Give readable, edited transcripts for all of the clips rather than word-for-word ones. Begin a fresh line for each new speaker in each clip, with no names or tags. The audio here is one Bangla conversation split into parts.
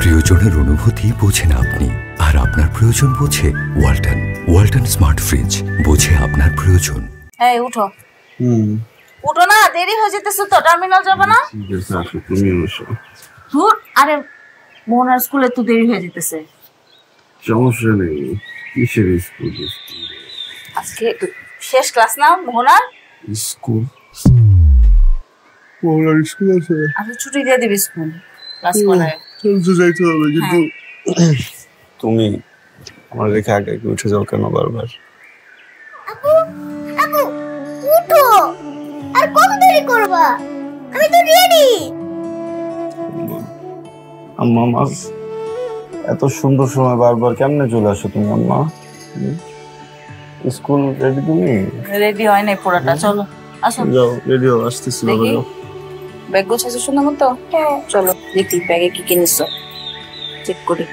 প্রিয়জনের অনুভূতি বোঝেন আপনি, আর আপনার প্রয়োজন বোঝে ওয়ালটন। ওয়ালটন স্মার্ট ফ্রিজ, বোঝে আপনার প্রয়োজন।
এই উঠো। উঠো না, দেরি হয়ে যেতেছে তো, টার্মিনাল যাবে না?
তুমি বসো।
ধুর, আরে মোহনার স্কুলে তো দেরি হয়ে যেতেছে।
সমস্যা নেই, কিসের স্কুল?
আজকে শেষ ক্লাস না মোহনার?
স্কুল? মোহনার স্কুল আছে?
আচ্ছা, ছুটি দিয়ে দিবি স্কুল, ক্লাস করে
যাইতে হবে। কিন্তু তুমি আমার রেখে আগে উঠে যাও কেন বারবার?
আপু আপু উঠো, আর কত দেরি করবা? আমি তো রেডি।
আম্মা মা, এত সুন্দর সময় বারবার কেমনে চলে আসো তুমি আম্মা? School ready? তুমি
রেডি হয় নাই পুরাটা, চলো আসো।
যাও, রেডি হও, আসতেছি।
ব্যাগ গোছাইছো সুন্দর মতো? হ্যাঁ চলো দেখি ব্যাগে কি কি নিছো, চেক করি।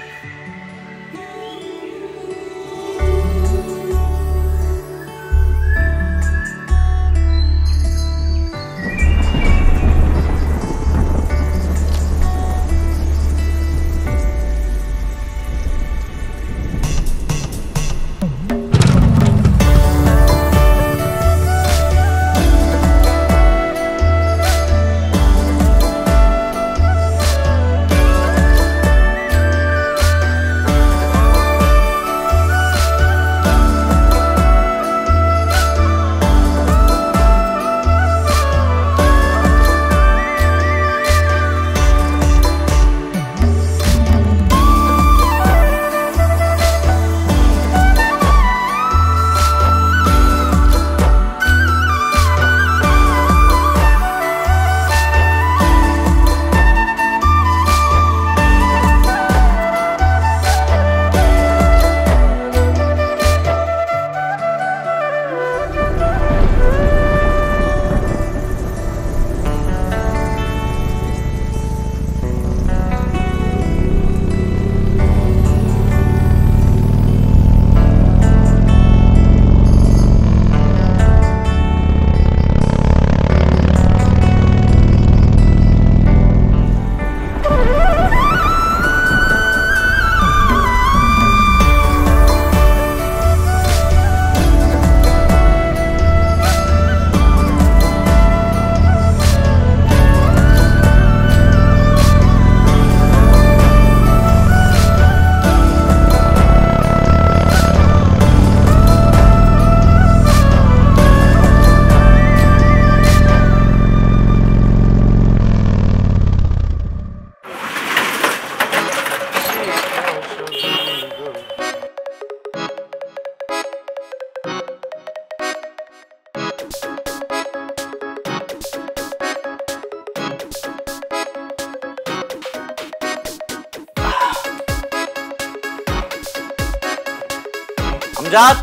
আমজাদ,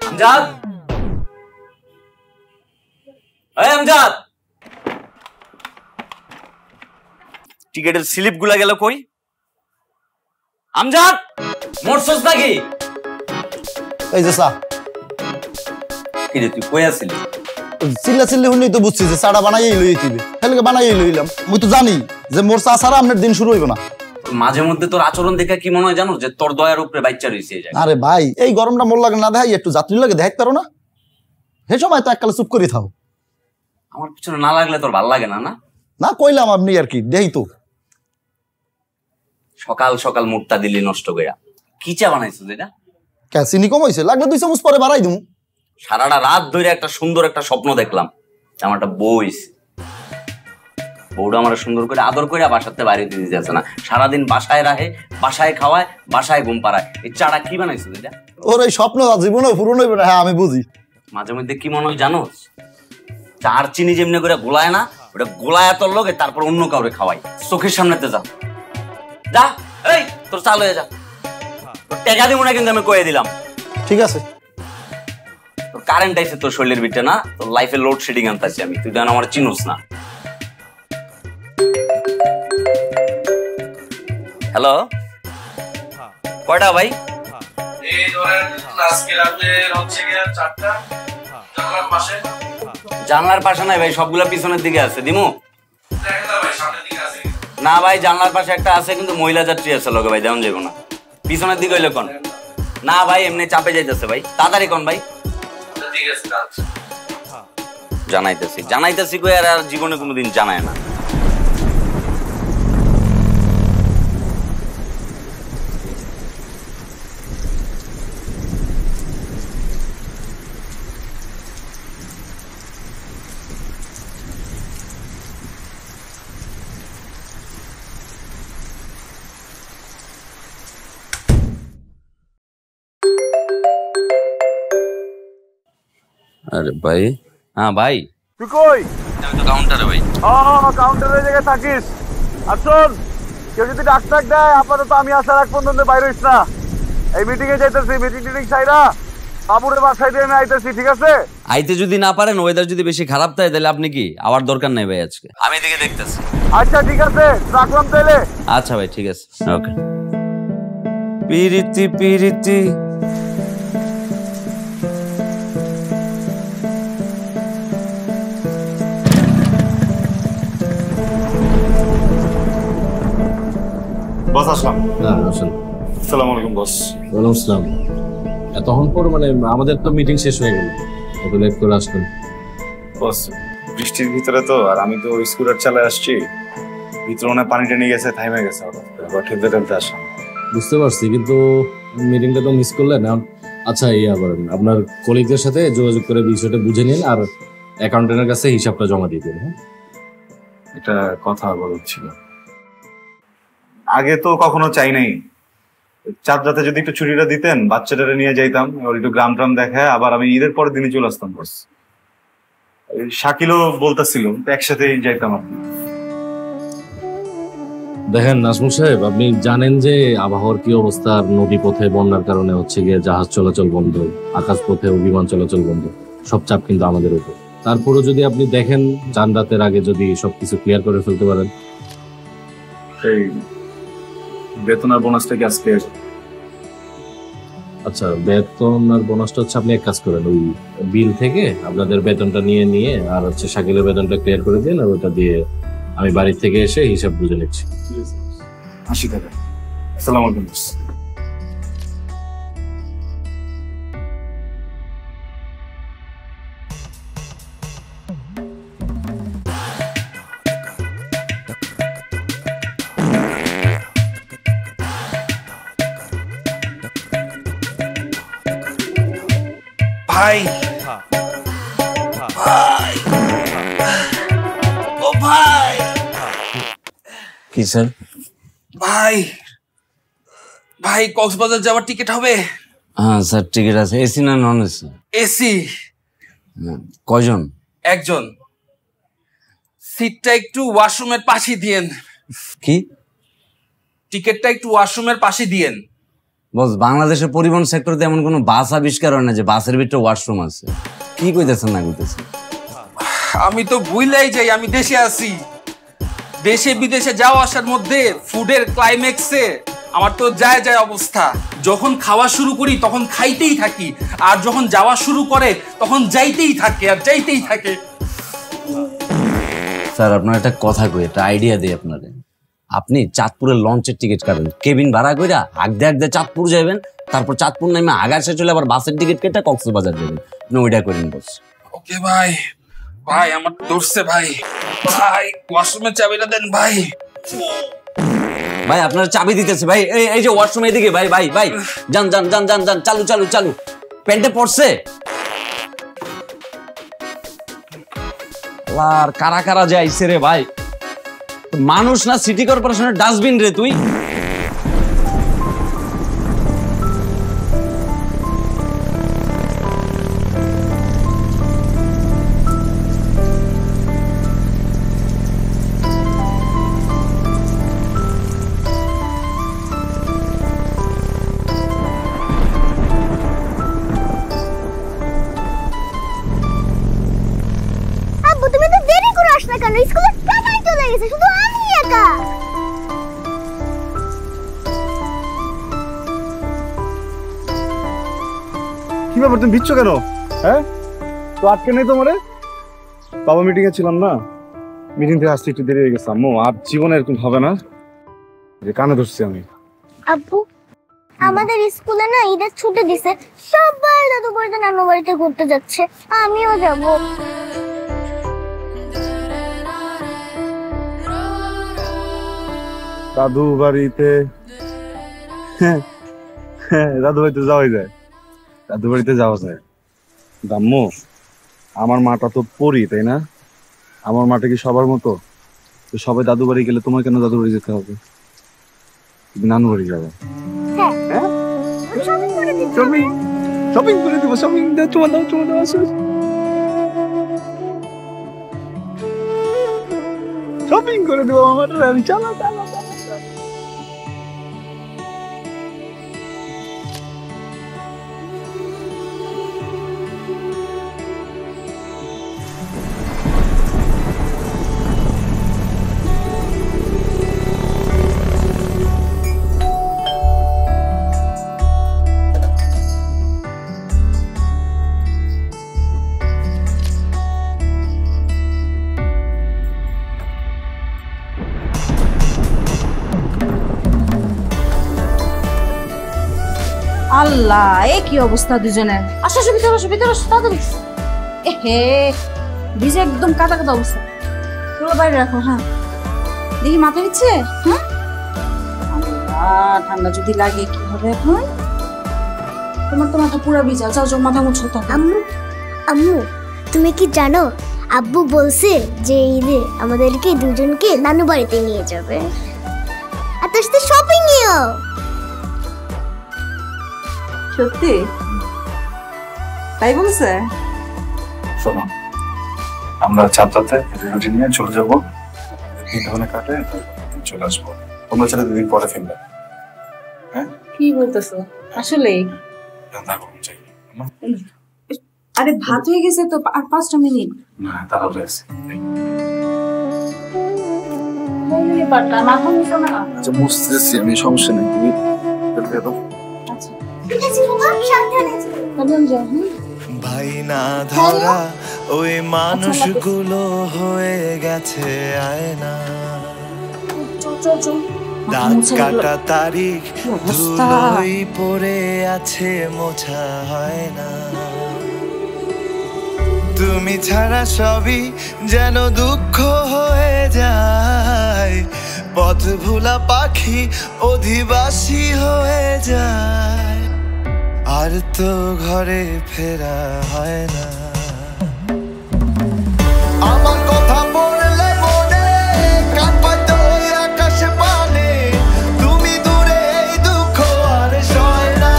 আমজাদ, এই আমজাদ, টিকেটের স্লিপ গুলা গেল কই? আমজাদ, মরছস নাকি?
এই যে চা।
কি রে তুই কই আছিলি?
চিল্লা চিল্লি হইনি তো বুঝছি যে চাটা বানাইই লই দিবে, তাহলে বানাইই লইলাম। মুই তো জানি যে মোর চা ছাড়া আপনার দিন শুরু হইব না।
মাঝে মধ্যে তোর আচরণ দেখে কি মনে হয় জানো, যে তোর দয়ার উপরে বাচ্চা রইছে।
আরে ভাই, এই গরমটা মোর লাগে না দেখাই, একটু যাত্রী লাগে দেখাইতে পারো না? হে সময় তো এককালে চুপ করে থাও।
আমার পিছনে না লাগলে তোর ভাল লাগে না? না
না কইলাম আপনি আর কি দেই তো।
সকাল সকাল মুডটা দিলি নষ্ট কইরা। কি চা বানাইছিস এটা?
কে চিনি কম হইছে? লাগলে 2 চামচ পরে বাড়াই দিমু।
সারাটা রাত ধরে একটা সুন্দর একটা স্বপ্ন দেখলাম, আমার একটা বউ হইছে। বউটা আমার সুন্দর করে আদর করে বাসাতে বাইরে দিতে যাচ্ছে না, সারাদিন বাসায় রাখে, বাসায় খাওয়ায়, বাসায় ঘুম পাড়ায়। এই চাটা কি বানাইছিস এটা?
ওর এই স্বপ্ন জীবনেও পূরণ হইবে না। হ্যাঁ আমি বুঝি।
মাঝে মধ্যে কি মনে হয় জানোস, চার চিনি যেমনি করে গোলায় না, ওটা গোলায় তোর লোকে তারপর অন্য কাউরে খাওয়াই। চোখের সামনেতে যা, যা, এই তোর চাল হয়ে যা। টেকা দিব না কিন্তু আমি কয়ে দিলাম।
ঠিক আছে।
তোর কারেন্ট আইছে তোর শরীরের ভিতরে না, তোর লাইফে লোডশেডিং আনতেছি আমি, তুই আমার চিনুস না। হ্যালো, কয়টা ভাই? জানলার পাশে নাই ভাই, সবগুলা পিছনের দিকে আছে। দিমু? না ভাই, জানলার পাশে একটা আছে কিন্তু মহিলা যাত্রী আছে লগে ভাই, দেওয়া যাবো না। পিছনের দিকে হইলে কোন? না ভাই এমনি চাপে যাইতেছে ভাই, তাড়াতাড়ি কোন ভাই। ঠিক আছে জানাইতেছি কই আর জীবনে কোনোদিন জানায় না। আরে ভাই, হ্যাঁ ভাই
তুই কই?
আমি তো কাউন্টারে ভাই।
কাউন্টারের জায়গায় থাকিস। আর শোন, কেউ যদি ডাক দেয় আপাতত আমি আসার আগ পর্যন্ত বাইরে হইস না। এই মিটিং এ যাইতেছি, মিটিং সাইরা বাবুরে বাসায় দিয়ে আমি আইতেছি, ঠিক আছে?
আইতে যদি না পারেন, ওয়েদার যদি বেশি খারাপ থাকে তাহলে আপনি কি আবার দরকার নাই ভাই আজকে, আমি এদিকে দেখতেছি।
আচ্ছা ঠিক আছে, রাখলাম তাইলে।
আচ্ছা ভাই ঠিক আছে, ওকে। পিরিতি পিরিতি
বস আসলাম।
হ্যাঁ আসেন।
আসসালামু আলাইকুম বস।
ওয়ালাইকুম আসসালাম। এতক্ষণ পর মানে আমাদের তো মিটিং শেষ হয়ে গেল, একটু লেট করে আসলেন।
বস বৃষ্টির ভিতরে তো, আর আমি তো স্কুটার চালায় আসছি, ভিতরে মনে পানি টেনে গেছে, থাইমে গেছে, আবার ঠেলতে আসলাম।
বুঝতে পারছি, কিন্তু মিটিংটা তো মিস করলেন। আচ্ছা ইয়া করেন, আপনার কলিগদের সাথে যোগাযোগ করে বিষয়টা বুঝে নিন আর অ্যাকাউন্টেন্টের কাছে হিসাবটা জমা দিয়ে দিন। হ্যাঁ,
একটা কথা বলার ছিল। আগে তো কখনো চাই নাই, চাঁদ রাতে যদি একটু ছুটিটা দিতেন, বাচ্চাটারে নিয়ে যাইতাম, ওর একটু গ্রাম ট্রাম দেখায়, আবার আমি ঈদের পরের দিনে চলে আসতাম। বস শাকিলও বলতেছিল একসাথেই যাইতাম। আপনি
দেখেন নাজমুল সাহেব, আপনি জানেন যে আবহাওয়ার কি অবস্থা, নদী পথে বন্যার কারণে হচ্ছে গিয়ে জাহাজ চলাচল বন্ধ, আকাশ পথে বিমান চলাচল বন্ধ, সব চাপ কিন্তু আমাদের উপর। তারপরও যদি আপনি দেখেন চাঁদ রাতের আগে যদি সবকিছু ক্লিয়ার করে ফেলতে পারেন।
এই বেতন আর বোনাসটা কি আজকে?
আচ্ছা, বেতন আর বোনাসটা হচ্ছে আপনি এক কাজ করেন, ওই বিল থেকে আপনাদের বেতনটা নিয়ে আর হচ্ছে শাকিলের বেতনটা ক্লিয়ার করে দিন, আর ওটা দিয়ে আমি বাড়ি থেকে এসে হিসাব বুঝে নিচ্ছি।
80 টাকা। আসসালামু আলাইকুম।
ভাই ও ভাই,
কি স্যার?
ভাই ভাই কক্সবাজার যাওয়ার টিকিট হবে?
হ্যাঁ স্যার টিকিট আছে। এসি না নন এসি?
এসি।
কয়জন?
একজন। সিটটা একটু ওয়াশরুমের পাশে দিয়েন।
কি?
টিকিটটা একটু ওয়াশরুমের পাশে দিয়েন।
বস, বাংলাদেশের পরিবহন সেক্টরে এমন কোনো বাস আবিষ্কার হয় না যে বাসের ভিতরে ওয়াশরুম আছে। কি কইতেছেন না কইতেছেন?
আমি তো ভুলাই যাই আমি দেশে আছি। দেশে বিদেশে যাওয়া আসার মধ্যে ফুডের ক্লাইম্যাক্সে আমার তো যায় অবস্থা। যখন খাওয়া শুরু করি তখন খাইতেই থাকি, আর যখন যাওয়া শুরু করে তখন যাইতেই থাকে আর যাইতেই থাকে।
স্যার আপনার একটা কথা কই, একটা আইডিয়া দিই আপনারে। আপনি চাঁদপুরের লঞ্চের টিকিট কাটেন, কেবিন ভাড়া কইরা আগদে চাঁদপুর যাবেন, তারপর চাঁদপুর নামে আগারসে চলে আবার বাসের টিকিট কেটে কক্সবাজার যাবেন। আপনি ওইটা করেন বস।
ওকে ভাই। ভাই আমার ধরছে ভাই। ভাই ওয়াশরুমের চাবিটা দেন ভাই।
ভাই আপনার চাবি দিতেছে ভাই। এই যে ওয়াশরুম এদিকে ভাই। ভাই ভাই যান যান যান যান যান, চালু চালু চালু। প্যান্টে পড়ছে আর কারা কারা যে আইছে রে ভাই। মানুষ না সিটি কর্পোরেশনের ডাস্টবিন রে তুই।
আব্বু তুমি তো দেরি করে আসলে কেন? স্কুলে টাইম চলে গেছে, শুধু আমি একা।
কি ব্যাপার, তুমি ভিজছো কেন? হ্যাঁ তো আটকে নেই তোমারে? বাবা মিটিং এ ছিলাম না, মিটিং থেকে আসতে একটু দেরি হয়ে গেছে আম্মু। আর জীবনে এরকম হবে না যে কানে ধরছি আমি।
আব্বু আমাদের স্কুলে না ঈদের ছুটি দিছে, সবাই দাদু বাড়িতে নানু বাড়িতে ঘুরতে যাচ্ছে, আমিও যাব।
দাদু বাড়িতে? দাদু বাড়িতে যাওয়াই যায়, দাদু বাড়িতে যাওয়া যায়। আম্মু আমার মাটা তো পড়ি, তাই না? আমার মাটা কি সবার মতো? তো সবাই দাদু বাড়ি গেলে তোমার কেন দাদু বাড়ি যেতে হবে? তুমি নানু বাড়ি যাবে। শপিং করে দিব, শপিং তোমার দাও আসো। শপিং করে দেবো আমার, আমি চলো।
আল্লাহ, এ কি অবস্থা দুজনের! আসো ভিতরে আসো তাড়াতাড়ি। এহে ভিজে একদম কাদা অবস্থা। চলো বাইরে রাখো। হ্যাঁ দেখি মাথা দিচ্ছে। হ্যাঁ আল্লাহ, ঠান্ডা যদি লাগে কি হবে এখন? তোমার তো মাথা পুরো ভিজা। যাও মাথা মুছো তো।
আম্মু তুমি কি জানো, আব্বু বলছে যে ঈদে আমাদেরকে দুজনকে নানু বাড়িতে নিয়ে যাবে, আর তোর সাথে শপিং নিও।
সত্যি তাই বলছে?
শোনো, আমরা চারটাতে রুটি নিয়ে চলে যাবো, কাটে চলে আসবো। তোমরা ছেলে 2 দিন পরে ফিরবে। হ্যাঁ
কি বলতেছো? আসলে আরে ভাত হয়ে গেছে তো, আর 5টা মিনিট।
না তাহলে আছে। আচ্ছা বুঝতেছি আমি, সমস্যা নেই, তুমি
ভাই না ধরা ওই মানুষগুলো হয়ে গেছে আয়না, দাগ কাটা তারিখ ধুলোই পড়ে আছে, মোছা হয় না। তুমি ছাড়া সবই যেন দুঃখ হয়ে যায়, পথ ভোলা পাখি অধিবাসী হয়ে যায়, আর তো ঘরে ফেরা হয় না। আমার কথা পড়লে মনে কান পাতো আকাশে পানে, তুমি দূরে এই দুঃখ আর সয় না।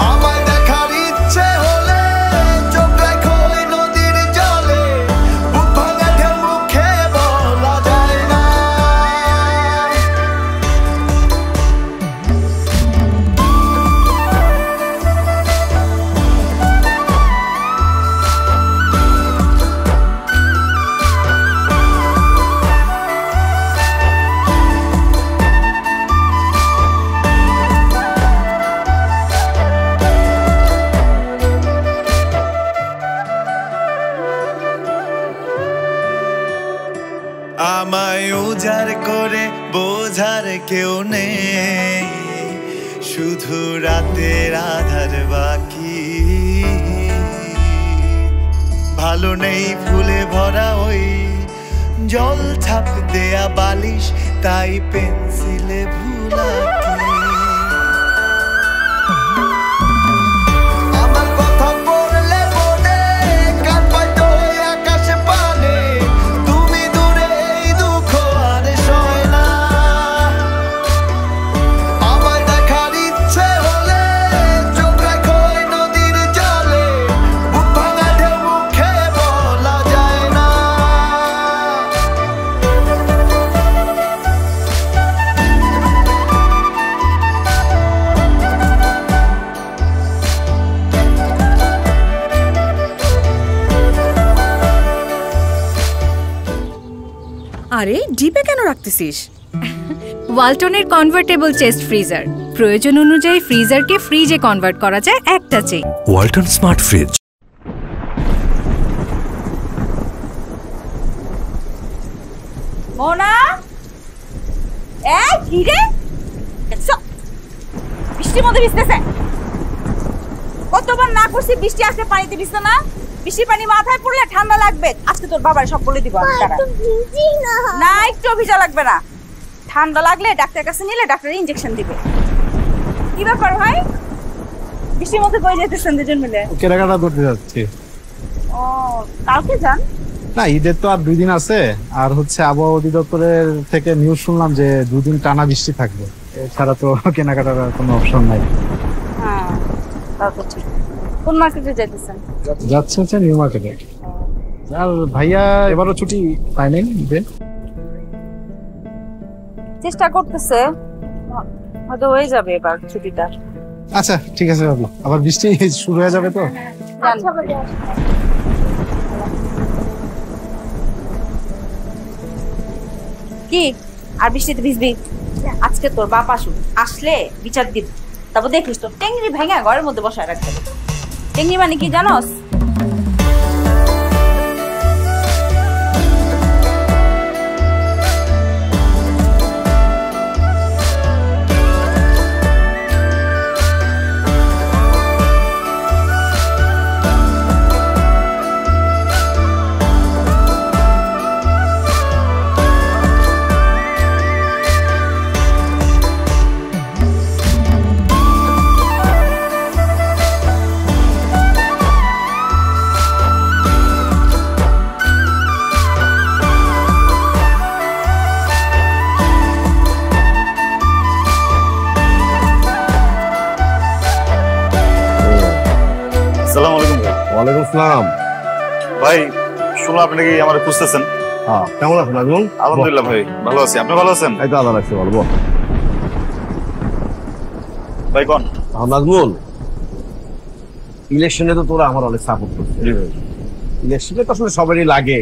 আমায় দেখার ইচ্ছে হলে চোখ রাখো নদীর জলে, বুক ভাঙা ঢেউ মুখে বলা যায় না। আমায় উজাড় করে বোঝার কেউ নেই, শুধু রাতের আধার বাকি। ভালো নেই ফুলে ভরা ওই জল ছাপ দেয়া বালিশ, তাই পেন্সিলে ভুলা কি। আমার কথা পড়লে মনে কান পাতো আকাশে পানে, তুমি দূরে এই দুঃখ আর সয় না। আমায় দেখার ইচ্ছে হলে চোখ রাখো নদীর জলে, বুক ভাঙা ঢেউ মুখে বলা যায় না।
আরে ডিপে কেন রাখতেছিস? ওয়ালটনের কনভার্টেবল চেস্ট ফ্রিজার, প্রয়োজন অনুযায়ী ফ্রিজারকে ফ্রিজে কনভার্ট করা যায় একটা চেয়ে।
Walton smart fridge.
মোনা এই কি রে বৃষ্টির মধ্যে ভিজতেছে কতবার না করছি বৃষ্টি আসলে পানিতে ভিজতে না বৃষ্টির পানি মাথায় পড়লে ঠান্ডা লাগবে আজকে তোর বাবার সব বলে দিব না একটু ভিজা লাগবে না ঠান্ডা লাগলে ডাক্তার কাছে নিলে ডাক্তার ইনজেকশন দিবে কি ব্যাপার ভাই বৃষ্টির মধ্যে কই যেতেছেন দুজন মিলে
কেনাকাটা করতে যাচ্ছি
ও কালকে যান
না ঈদের তো আর 2 দিন আছে আর হচ্ছে আবহাওয়া অধিদপ্তরের থেকে নিউজ শুনলাম যে 2 দিন টানা বৃষ্টি থাকবে এছাড়া তো কেনাকাটার কোনো অপশন নাই
হ্যাঁ তা তো ঠিক কোন মার্কেটে যাইতেছেন
যাচ্ছে হচ্ছে নিউ মার্কেটে আর ভাইয়া এবারও ছুটি পায় নাই ঈদে
চেষ্টা করতেছে হয়তো হয়ে যাবে এবার ছুটিটা
আচ্ছা ঠিক আছে বাবু আবার বৃষ্টি শুরু হয়ে যাবে তো
কি আর বৃষ্টিতে ভিজবি আজকে তোর বাপ আসলে বিচার দিব তারপর দেখিস তো টেংরি ভেঙে ঘরের মধ্যে বসায় রাখতে টেংরি মানে কি জানোস
ওয়ালাইকুম আসসালাম
ভাই শুনলাম আপনি কি আমার খুঁজতেছেন
হ্যাঁ কেমন আছেন নাজমুল
আলহামদুলিল্লাহ ভাই ভালো আছি আপনি ভালো আছেন
এই তো আল্লাহ রাখছে বলবো
ভাই কোন
নাজমুল ইলেকশনে তো তোরা আমার অনেক সাপোর্ট করছিস ইলেকশনে তো আসলে সবারই লাগে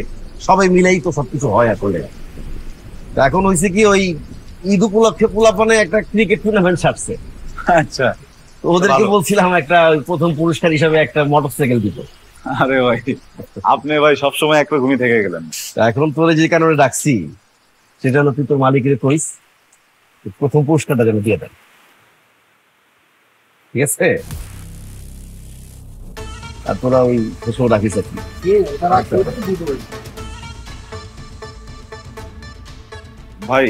সবাই মিলেই তো সবকিছু হয় আসলে এখন হয়েছে কি ওই ঈদ উপলক্ষে পোলাপানে একটা ক্রিকেট টুর্নামেন্ট ছাড়ছে
আচ্ছা
ওদেরকে বলছিলাম একটা প্রথম পুরস্কার হিসাবে একটা মোটরসাইকেল দিব
আরে ভাই আপনি ভাই সবসময় একরকমই থেকে গেলেন
এখন তোরে যে কারণে ডাকছি সেটা হলো তুই তোর মালিকের কইস প্রথম পুরস্কারটা যেন দিয়ে দেন ঠিক আছে আর তোরা ওই ঘোষণা রাখিস আর
ভাই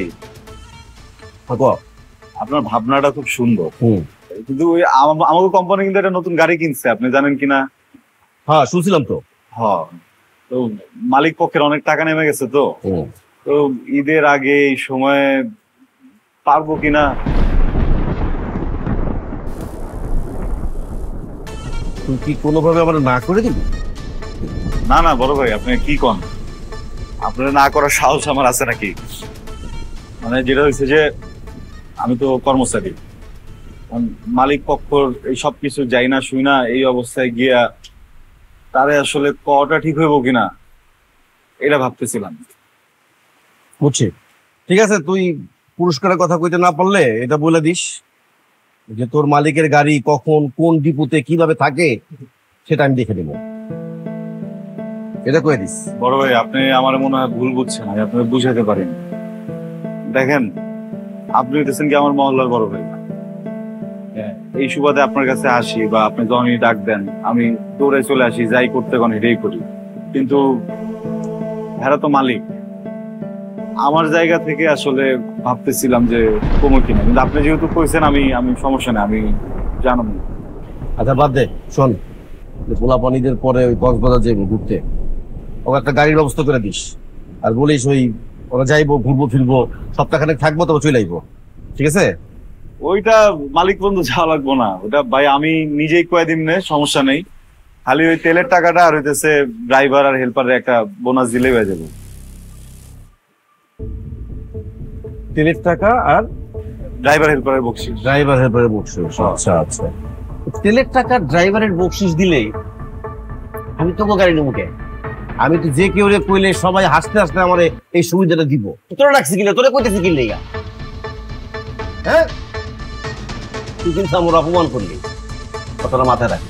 আপনার ভাবনাটা খুব সুন্দর কিন্তু ওই আমাকে কোম্পানি কিন্তু একটা নতুন গাড়ি কিনছে আপনি জানেন কিনা
হ্যাঁ শুনছিলাম তো
হ্যাঁ তো মালিক পক্ষের অনেক টাকা নেমে গেছে তো তো ঈদের আগে এই সময় পারবো কিনা
তুই কি কোনোভাবে আমার না করে দিবি
না না বড় ভাই আপনি কি কন আপনার না করার সাহস আমার আছে নাকি মানে যেটা হয়েছে যে আমি তো কর্মচারী মালিক পক্ষর এই সবকিছু যাই না শুই না এই অবস্থায় গিয়া তারে আসলে কটা ঠিক হইব কিনা এটা ভাবতেছিলাম
বুঝছি ঠিক আছে তুই পুরস্কারের কথা কইতে না পারলে এটা বলে দিস যে তোর মালিকের গাড়ি কখন কোন ডিপুতে কিভাবে থাকে সেটা আমি দেখে নেব এটা কয়ে দিস
বড় ভাই আপনি আমার মনে হয় ভুল বুঝছেন আমি আপনাকে বুঝাতে পারেন দেখেন আপনি হইতেছেন কি আমার মহল্লার বড় ভাই এই সুবাদে আপনার কাছে আসি বা আপনি যখনই ডাক দেন আমি দৌড়ে চলে আসি যাই করতে কোন এটাই করি কিন্তু এরা তো মালিক আমার জায়গা থেকে আসলে ভাবতেছিলাম যে কমো কিনা কিন্তু আপনি যেহেতু কইছেন আমি সমস্যা নেই আমি জানাবো
আচ্ছা বাদ দে শোন পোলাপানিদের পরে ওই কক্সবাজার যাইবো ঘুরতে ওকে একটা গাড়ির ব্যবস্থা করে দিস আর বলিস ওই ওরা যাইবো ঘুরবো ফিরবো সপ্তাহখানেক থাকবো তবে চলে আইবো ঠিক আছে
ওইটা মালিক বন্ধু যাওয়া লাগবো না ওটা ভাই আমি নিজেই কয়ে দিন সমস্যা নেই খালি ওই তেলের টাকাটা আর হইতেছে ড্রাইভার আর হেল্পারের একটা বোনাস দিলেই হয়ে যাবে
তেলের টাকা আর
ড্রাইভার হেল্পারের বকশিস
আচ্ছা আচ্ছা তেলের টাকা ড্রাইভারের বকশিস দিলেই আমি তো গাড়ি নেবো কে আমি তো যে কেউ কইলে সবাই হাসতে হাসতে আমার এই সুবিধাটা দিব তোরা রাখছি কিনা তোরা কইতেছি কিনলে হ্যাঁ তুই কিন্তু আমার অপমান করলি কথাটা মাথায় রাখি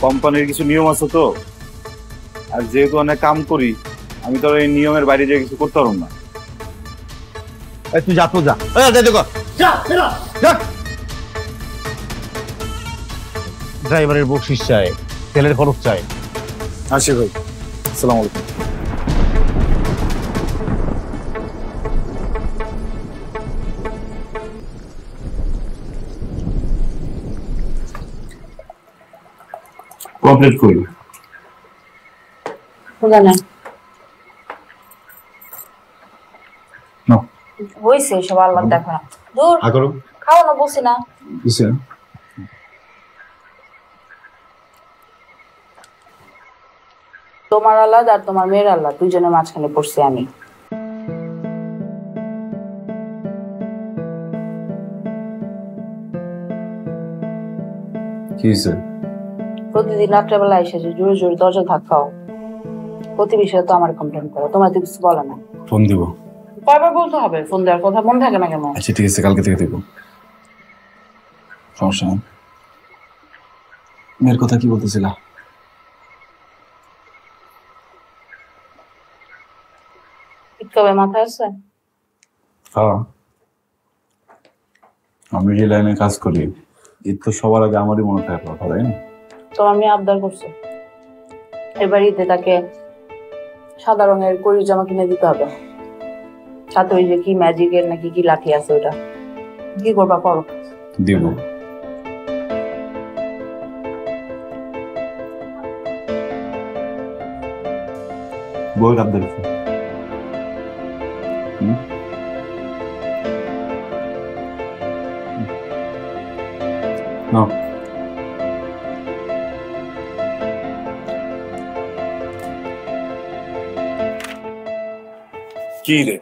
কোম্পানির কিছু নিয়ম আছে তো আর যেহেতু অনেক কাম করি আমি তো এই নিয়মের বাইরে যে কিছু করতে পারব না
তুই যা তো যা দেখো ড্রাইভারের বকশিস চাই, তেলের খরচ চাই।
আসি ভাই, আসসালামু আলাইকুম। কমপ্লিট করি
হয়েছে সব আল্লাহ দেখো না দূর খাও না বলছি না তোমার আলাদা আর তোমার মেয়ের আলাদা দুজনের মাঝখানে পড়ছি আমি। প্রতিদিন রাত্রেবেলা এসেছে জোরে জোরে দরজা ধাক্কাও, প্রতিবেশীরা তো আমার কমপ্লেন করে, তোমার তো কিছু বলে না।
ফোন দিব,
কয়বার বলতে হবে? ফোন দেওয়ার কথা মনে থাকে না কেমন?
আচ্ছা ঠিক আছে, কালকে থেকে দেবো, সমস্যা নেই। মেয়ের কথা কি বলতেছিলা?
ঈদ কবে মাথায় আছে?
হ্যাঁ, আমি যে লাইনে কাজ করি ঈদ তো সবার আগে আমারই মনে থাকে কথা, তাই না?
তোমার মেয়ে আবদার করছে এবার ঈদে তাকে সাদা রঙের কড়ি জামা কিনে দিতে হবে, সাথে ওই যে কি ম্যাজিকের নাকি কি লাঠি আছে ওটা। কি করবা করো?
দিব। বই আবদার No. কি রে?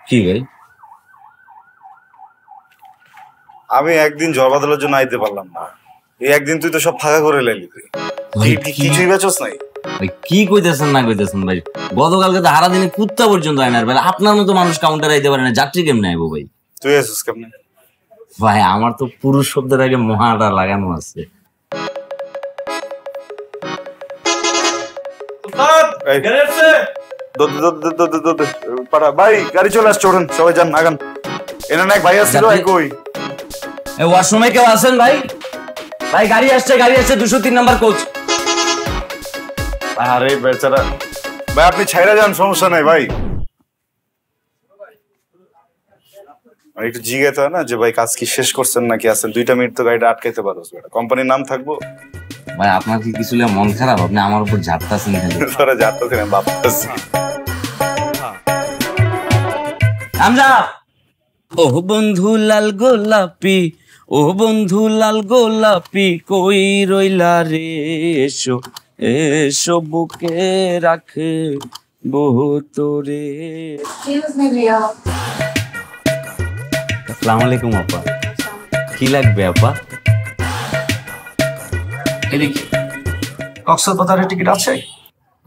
কি ভাই?
আমি একদিন জ্বর বাদলের জন্য আইতে পারলাম না, এই একদিন তুই তো সব ফাঁকা করে লাইলি। কিছুই বেচস নাই
ভাই? কি কইতেছেন না কইতেছেন ভাই? গতকালকে তো হারা দিনে কুত্তা পর্যন্ত আয় না ভাই। আপনার মতো মানুষ কাউন্টার আইতে পারে না, যাত্রী কেমনে আইবো ভাই?
তুই আসিস কেমনে?
ভাই আমার তো পুরুষ শব্দের আগে মহাটা লাগানো আছে।
ভাই গাড়ি চলে আসছে, ওঠেন সবাই, যান আগান। এনে না ভাই আসছিল, কই
ওয়াশরুমে কেউ আছেন ভাই? ভাই গাড়ি আসছে 203 নাম্বার কোচ।
আরে বেচারা ভাই, আপনি ছাইরা যান, সমস্যা নাই ভাই। একটু জিজ্ঞাসা হয় না যে ভাই কাজ কি শেষ করছেন নাকি আছেন, 2 মিনিট তো গাড়িটা আটকাইতে পারো, কোম্পানির নাম থাকবো।
ভাই আপনার কি কিছু মন খারাপ? আপনি আমার উপর ঝাড়তাছেন।
তোরা ঝাড়তাছেন, বাপতাছি।
আমরা ও বন্ধু লাল গোলাপি, ও বন্ধু লাল গোলাপি, কই রইলা রে, এসো এসো বুকে রাখে বহু তোরে। আসসালামু আলাইকুম আপা। কি লাগবে আপা?
এদিকে কক্সবাজারের টিকিট আছে?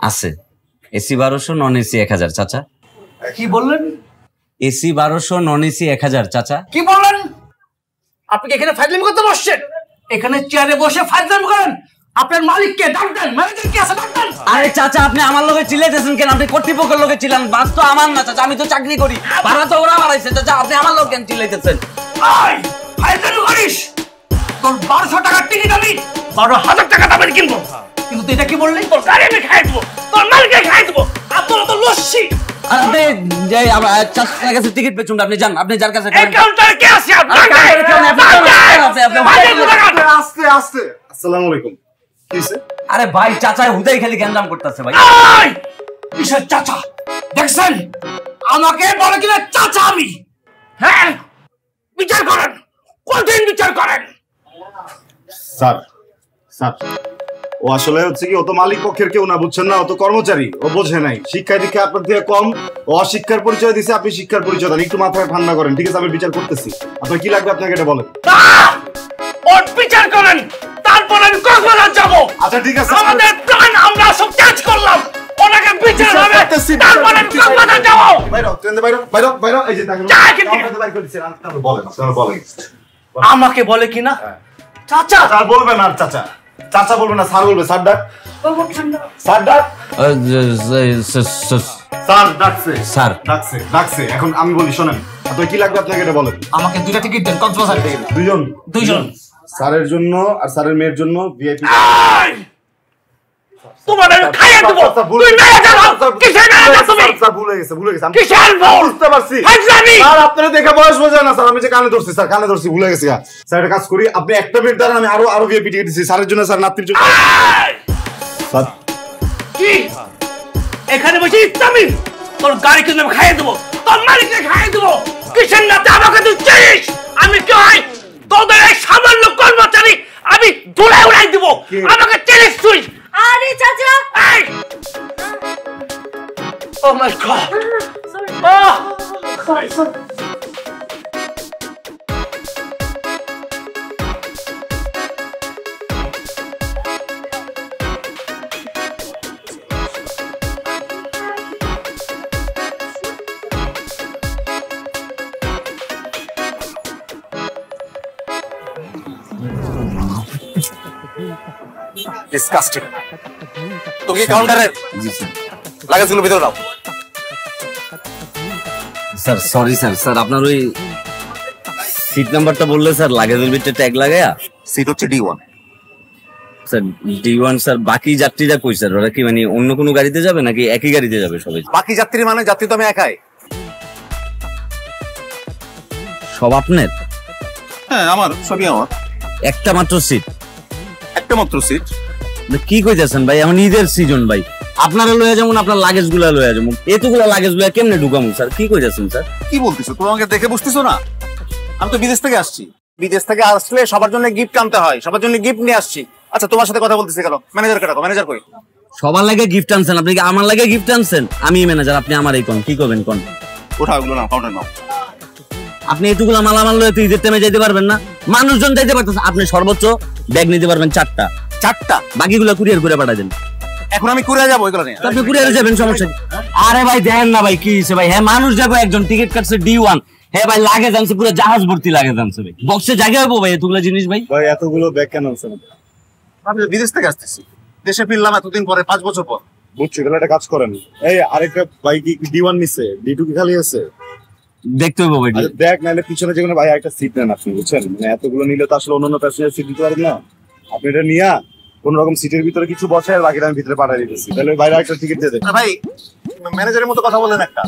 আছে, এসি 1200, নন এসি 1000 চাচা।
কি বললেন?
এসি 1200, নন এসি 1000 চাচা।
কি বললেন? আপনি কি এখানে ফাইজলামি করতে বসছেন? এখানে চেয়ারে বসে ফাইজলামি করেন? আপনার মালিককে ডাক দেন, ম্যানেজার কি আছে ডাক দেন।
আরে চাচা আপনি আমার লগে চিল্লাইতেছেন কেন? আপনি কর্তৃপক্ষের লগে চিল্লান, বাস তো আমার না চাচা, আমি তো চাকরি করি, ভাড়া তো ওরা বাড়াইছে চাচা, আপনি আমার লগে কেন চিল্লাইতেছেন?
আই ফাইজলামি করিস? তোর 1200 টাকার টিকিট আমি 12,000 টাকা দামের কিনবো, কিন্তু তুই এটা কি বললি? তোর গাড়ি আমি খাই দেবো, তোর মালিককে খাই দেবো, আপনারা তো লস্যি।
আপনি যে চাচার কাছে টিকিট পেছুন, আপনি যান, আপনি যার কাছে
কাউন্টারে কে আছে?
আস্তে আস্তে। আসসালামু আলাইকুম।
আরে ভাই চাচা হুদাই খালি গ্যাঞ্জাম করতেছে ভাই।
কিসের চাচা? দেখছেন আমাকে বলে কিনা চাচা আমি? হ্যাঁ বিচার করেন, কঠিন বিচার করেন।
স্যার স্যার, ও আসলে হচ্ছে কি, ও তো মালিক পক্ষের কেউ না, বুঝছেন না, ও তো কর্মচারী, ও বোঝে নাই। শিক্ষা দীক্ষা আপনার থেকে কম, ও অশিক্ষার পরিচয় দিছে, আপনি শিক্ষার পরিচয় দেন। একটু মাথায় ঠান্ডা করেন, ঠিক আছে? আমি বিচার করতেছি, আপনার কি লাগবে আপনাকে এটা বলেন।
ওর বিচার করেন, তারপর আমি কক্সবাজার যাবো।
আচ্ছা ঠিক আছে,
আমাদের প্ল্যান আমরা সব কাজ করলাম, ওনাকে বিচার হবে, তারপর আমি কক্সবাজার যাবো।
বাইরে ট্রেন বাইরে বাইরে বাইরে, এই যে দেখেন আপনাদের বাইরে করে দিছেন, আপনারা বলেন, আপনারা বলেন।
আমাকে বলে কিনা চাচা?
স্যার বলবেন আর চাচা, চাচা বলবেন না, স্যার বলবে। স্যার ডাক, স্যার ডাক, স্যার ডাকছে
স্যার
ডাকছে এখন আমি বলি শোনেন আপনার কি লাগবে আপনাকে এটা বলেন
আমাকে 2টা টিকিট দেন কক্সবাজার থেকে।
দুইজন স্যারের জন্য আর স্যারের মেয়ের জন্য ভিআইপি।
তোমার আমি খাইয়ে দেব। তুই মেরে যাও। কিসের মেরে যাও তুমি?
স্যার ভুলে গেছে আমি
কিসের ভুল?
বুঝতে পারছি
হাজলামি।
স্যার আপনারা দেখে বয়স বোঝায় না স্যার, আমি যে কানে ধরছি স্যার, কানে ধরছি ভুলে গেছি। স্যার একটা কাজ করি, আপনি একটা মিনিট দাঁড়ান, আমি আরো ভিআইপি টিকিট দিচ্ছি স্যারের জন্য, স্যার নাতির জন্য। স্যার
কি এখানে বসে ইসলামি? তোর গাড়ি কিন্তু আমি খাইয়ে দেবো, তোর মালিককে খাইয়ে দেবো। কিসের নাতে আমাকে তুই চিনিস? আমি কি হয় তোদের এই সামান্য কর্মচারী আমি ধুলে উড়াই দিব? আমাকে চিনিস তুই?
আরে চাচা,
ও মাই গড,
ডিসকাস্টিং। তুমি কি কাউন্টারের?
জি স্যার।
লাগেজগুলো ভিতরে দাও।
স্যার সরি স্যার আপনার ওই সিট নাম্বারটা বললে স্যার লাগেজের ভিতরে ট্যাগ লাগায়া।
সিট হচ্ছে D1
স্যার D1 স্যার। বাকি যাত্রীরা কই স্যার? ওরা কি মানে অন্য কোনো গাড়িতে যাবে নাকি একই গাড়িতে যাবে সবাই?
বাকি যাত্রী মানে যাত্রী তো আমি একাই।
সব আপনার?
হ্যাঁ আমার, সবই আমার।
একটা মাত্র সিট?
একটা মাত্র সিট?
কি কইতেছেন ভাই? আমার ঈদের সিজন ভাই, আপনারা লয়ে যেমন আপনার লাগেজ গুলা লয়ে যেমন এতগুলা লাগেজ লয়ে কেমনে ঢুকামু স্যার? কি কইতেছেন স্যার?
কি বলতেছো? তুমি আমাকে দেখে বুঝতেছো না? আমি তো বিদেশ থেকে আসছি। বিদেশ থেকে আসলে সবার জন্য গিফট আনতে হয়, সবার জন্য গিফট নিয়ে আসছি। আচ্ছা তোমার সাথে কথা বলতেছি কেন? ম্যানেজারকে ডাকো। ম্যানেজার কই?
সবার লাগে গিফট আনছেন, আপনি কি আমার লাগে গিফট আনছেন? আমি ম্যানেজার, আপনি আমার এই কোন কি করবেন কোন?
ওঠা ওগুলো না, কাউন্টার নাও।
আপনি এতগুলা মালামাল লয়ে তো ঈদের টাইমে যাইতে পারবেন না। মানুষজন যাইতে পারতেছে, আপনি সর্বোচ্চ ব্যাগ নিতে পারবেন 4টা, বাকিগুলো কুরিয়ার করে পাঠা দেন।
এখন আমি কুরিয়ার যাবো ওইগুলো নিয়ে?
আপনি কুরিয়ারে যাবেন, সমস্যা কি? আরে ভাই দেখেন না ভাই কি হইছে ভাই, হ্যাঁ মানুষ যাবো, একজন টিকিট কাটছে D1, হ্যাঁ ভাই লাগেজ আনছে, পুরো জাহাজ ভর্তি লাগেজ আনছে ভাই। বক্সে জায়গা হবো ভাই এতগুলো জিনিস ভাই?
ভাই এতগুলো ব্যাগ কেন আনছেন?
আমি বিদেশ থেকে আসতেছি, দেশে ফিরলাম এতদিন পরে, 5 বছর পর।
বুঝছি, তাহলে একটা কাজ করেন, এই আরেকটা ভাই কি D1 নিছে, D2 কি খালি আছে?
দেখতে হইব ভাই।
ব্যাগ নাইলে পিছনে যেগুলো ভাই একটা সিট নেন আপনি, বুঝছেন? মানে এতগুলো নিলে তো আসলে অন্যান্য প্যাসেঞ্জার সিট দিতে পারবেন না। আপনি এটা নিয়া কোন রকম সিটের ভিতরে কিছু বসায়, আর বাকিটা আমি ভিতরে পাঠিয়ে দিতেছি, তাহলে বাইরে একটা টিকিট দিয়ে দেন।
ভাই ম্যানেজারের মতো কথা বলেন একটা।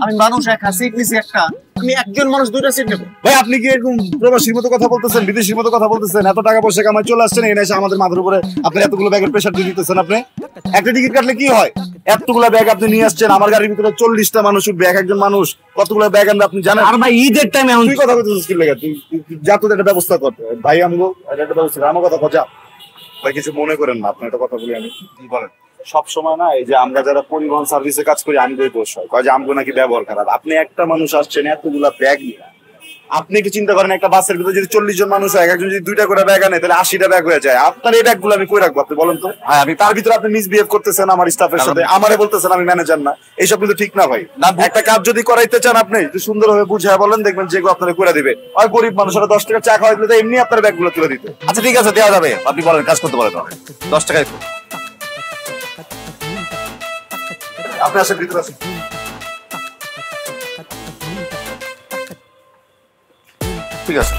আমি মানুষ একা, সিট নিছি একটা, আমি একজন মানুষ 2টা সিট নেব।
ভাই আপনি কি এরকম প্রবাসীর মতো কথা বলতেছেন, বিদেশির মতো কথা বলতেছেন? এত টাকা পয়সা কামাই চলে আসছেন, এনে এসে আমাদের মাথার উপরে আপনি এতগুলো ব্যাগের প্রেশার দিয়ে দিতেছেন। আপনি একটা টিকিট কাটলে কি হয়? এতগুলো ব্যাগ আপনি নিয়ে আসছেন, আমার গাড়ির ভিতরে 40টা মানুষ উঠবে, এক একজন মানুষ কতগুলো ব্যাগ আনবে আপনি জানেন?
আর ভাই ঈদের টাইমে
তুই কথা বলতেছিস কি লাগে? তুই যা, তোদের একটা ব্যবস্থা করতে ভাই, আমি একটা ব্যবস্থা, আমার কথা কথা ভাই, কিছু মনে করেন না, আপনার একটা কথা বলি আমি। কি বলেন? সব সময় না এই যে আমরা যারা পরিবহন সার্ভিসে কাজ করি, আমাদের দোষ হয়, যে আমগো নাকি ব্যবহার খারাপ। আপনি একটা মানুষ আসছেন এতগুলা ব্যাগ নিয়ে, আপনি কি চিন্তা করেন একটা বাসের ভিতরে যদি 40 জন মানুষ হয়, একজন যদি 2টা করে ব্যাগ আনে, তাহলে 80টা ব্যাগ হয়ে যায়। আপনার এই ব্যাগগুলো আমি কই রাখবো আপনি বলেন তো? হ্যাঁ, আমি তার ভিতরে আপনি মিসবিহেভ করতেছেন আমার স্টাফের সাথে, আমারে বলতেছেন আমি ম্যানেজার না, এইসব কিন্তু ঠিক না ভাই। একটা কাজ যদি করাইতে চান আপনি একটু সুন্দরভাবে বুঝায় বলেন, দেখবেন যেগুলো আপনারা করে দিবে। আর গরিব মানুষরা 10 টাকা চা খাওয়াই দিলে এমনি আপনার ব্যাগগুলো তুলে দিতে।
আচ্ছা ঠিক আছে, দেওয়া যাবে, আপনি বলেন, কাজ করতে বলেন। 10 টাকায়
আপনি আসেন, ভিতরে আসেন।
ঠিক আছে,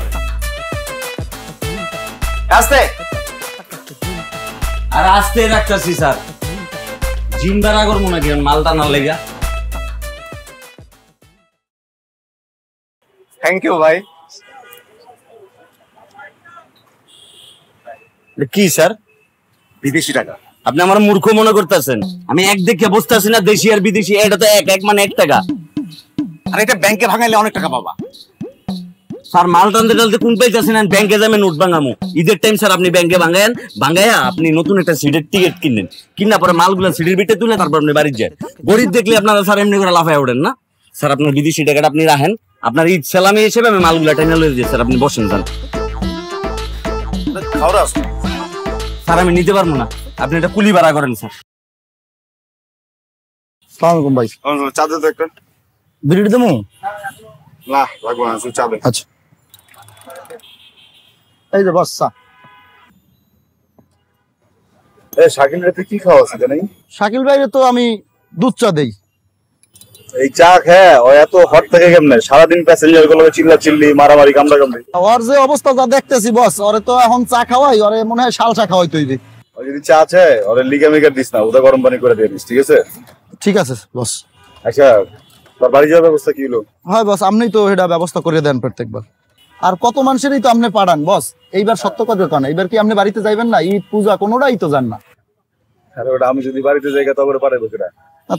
আস্তে
আর আস্তে রাখতেছি স্যার, জিম বাড়া করবো নাকি মালটা না লেগা?
থ্যাংক ইউ ভাই।
কি স্যার?
বিদেশি টাকা।
আপনি আমার মূর্খ মনে করতেছেন? আমি এক দেখে বুঝতে আছি না দেশি আর বিদেশি, এটা তো এক মানে 1 টাকা।
আর এটা ব্যাংকে ভাঙাইলে অনেক টাকা পাবা।
স্যার মাল টানতে টানতে কোন পাইতেছেন, ব্যাংকে যাবেন নোট ভাঙামু। ঈদের টাইম স্যার আপনি ব্যাংকে ভাঙায়া আপনি নতুন একটা সিটের টিকিট কিনলেন, কিনা পরে মালগুলো সিটের ভিতরে তুলে তারপর আপনি বাড়ি যায়। গরিব দেখলে আপনারা স্যার এমনি করে লাফায় ওঠেন না। স্যার আপনার বিদেশি টাকাটা আপনি রাখেন, আপনার ঈদ সালামি হিসেবে আমি মালগুলো টাইনা লয়ে দিই। স্যার আপনি বসেন স্যার। স্যার আমি নিতে পারবো না, আপনি এটা কুলি ভাড়া করেন স্যার।
সালাম আলাইকুম ভাই।
চা দে তো একটা।
বিড়ি দেবো?
না লাগবো না, চা দে।
আচ্ছা এই যে বস চা।
শাকিল রাতে কি খাওয়া আছে জানেন?
শাকিল ভাইরে তো আমি দুধ চা দেই,
এই চা খেয়ে ও এত হট থাকে কেমনে? সারাদিন প্যাসেঞ্জার গুলো চিল্লা চিল্লি মারামারি কামড়া কামড়ি।
ওর যে অবস্থা যা দেখতেছি বস, ওরে তো এখন চা খাওয়াই, ওরে মনে হয় শাল চা খাওয়াই তৈরি।
ও যদি চা আছে ওরে লিগা মিগা দিস না, ওটা গরম পানি করে দিয়ে দিস, ঠিক আছে?
ঠিক আছে বস।
আচ্ছা তোর বাড়ি যাওয়ার ব্যবস্থা কি হলো?
হয় বস, আপনি তো এটা ব্যবস্থা করে দেন প্রত্যেকবার। আর কত মানুষেরই তো আপনি পাঠান বস, এইবার সত্য কথা কেন, এইবার কি আপনি বাড়িতে যাইবেন না? ঈদ পূজা কোনোটাই তো যান না।
আরে ওটা আমি যদি বাড়িতে যাই তবে পাঠাবো কিনা?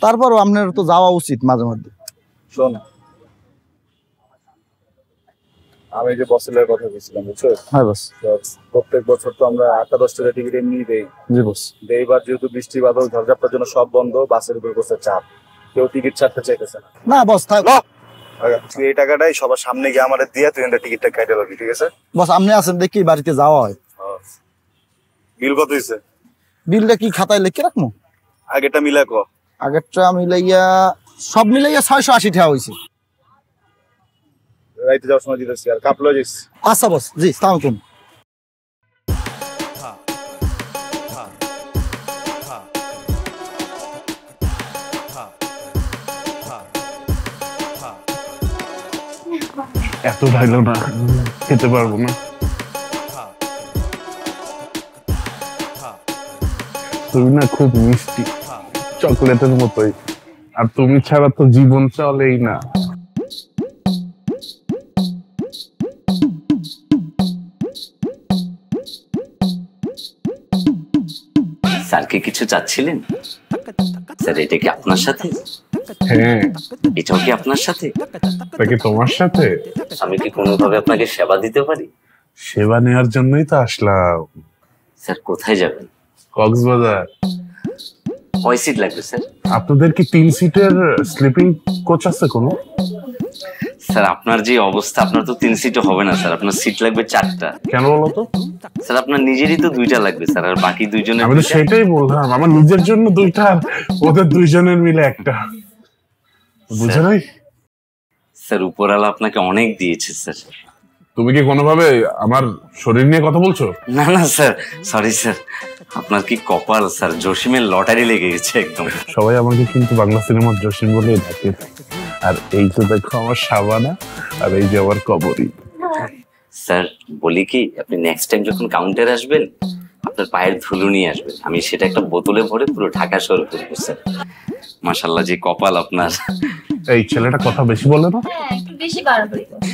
তারপরও আপনার তো যাওয়া উচিত মাঝে মধ্যে।
শোন, আমি যে বসের কথা বলছিলাম বুঝছো?
হ্যাঁ বস।
প্রত্যেক বছর তো আমরা 8-10 টাকা টিকিট এমনি দেই।
জি বস।
এইবার যেহেতু বৃষ্টি বাদল ঝড়ঝাপটার জন্য সব বন্ধ, বাসের উপর বসে চাপ, কেউ টিকিট ছাড়তে চাইতেছে না।
না বস থাক,
তুই এই টাকাটাই সবার সামনে গিয়ে আমাদের দিয়ে তুই টিকিটটা কেটে রাখবি, ঠিক আছে?
বস আপনি আছেন দেখি বাড়িতে যাওয়া হয়।
বিল কত হয়েছে?
বিলটা কি খাতায় লিখে রাখবো?
আগেরটা মিলাই কো।
আগেরটা মিলাইয়া সব মিলাইয়া 680 টাকা হয়েছে।
রাইতে যাওয়ার সময় দিতেছি, আর কাপ লয়ে যাইস।
আচ্ছা বস, জি আসসালামু আলাইকুম।
এত ঢাইলো না, খেতে পারবো না। তুমি না খুব মিষ্টি, চকলেটের মতোই, আর তুমি ছাড়া তো জীবন চলেই না।
স্যার কি কিছু চাচ্ছিলেন? স্যার এটা কি আপনার সাথে?
হ্যাঁ।
এটাও কি আপনার সাথে?
এটা কি তোমার সাথে?
আমি কি কোনোভাবে আপনাকে সেবা দিতে পারি?
সেবা নেওয়ার জন্যই তো আসলাম।
স্যার কোথায় যাবেন?
কক্সবাজার।
কয় সিট লাগবে স্যার?
আপনাদের কি 3 সিটের স্লিপিং কোচ আছে কোনো?
স্যার আপনার যে অবস্থা, আপনার তো 3 সিটও হবে না স্যার, আপনার সিট লাগবে 4টা।
কেন বলো তো?
স্যার আপনার নিজেরই তো 2টা লাগবে স্যার, আর বাকি 2 জনের।
আমি তো সেটাই বললাম, আমার নিজের জন্য 2টা, ওদের 2 জনের মিলে একটা, বুঝে নাই?
স্যার উপরওয়ালা আপনাকে অনেক দিয়েছে স্যার।
তুমি কি কোনোভাবে আমার শরীর নিয়ে কথা বলছো?
না না স্যার, সরি স্যার, আপনার কি কপাল স্যার, জসিমের লটারি লেগে গেছে একদম।
সবাই আমাকে কিন্তু বাংলা সিনেমার জসিম বলেই ডাকে, আর এই তো দেখো আমার শাবানা, আর এই যে আমার কবরী।
স্যার বলি কি, আপনি নেক্সট টাইম যখন কাউন্টারে আসবেন আপনার পায়ের ধুলো নিয়ে আসবেন, আমি সেটা একটা বোতলে ভরে পুরো ঢাকা শহর করবো স্যার। মাশাআল্লাহ যে কপাল আপনার।
এই ছেলেটা কথা বেশি বলে না?
হ্যাঁ একটু বেশি বাড়াবাড়ি করে।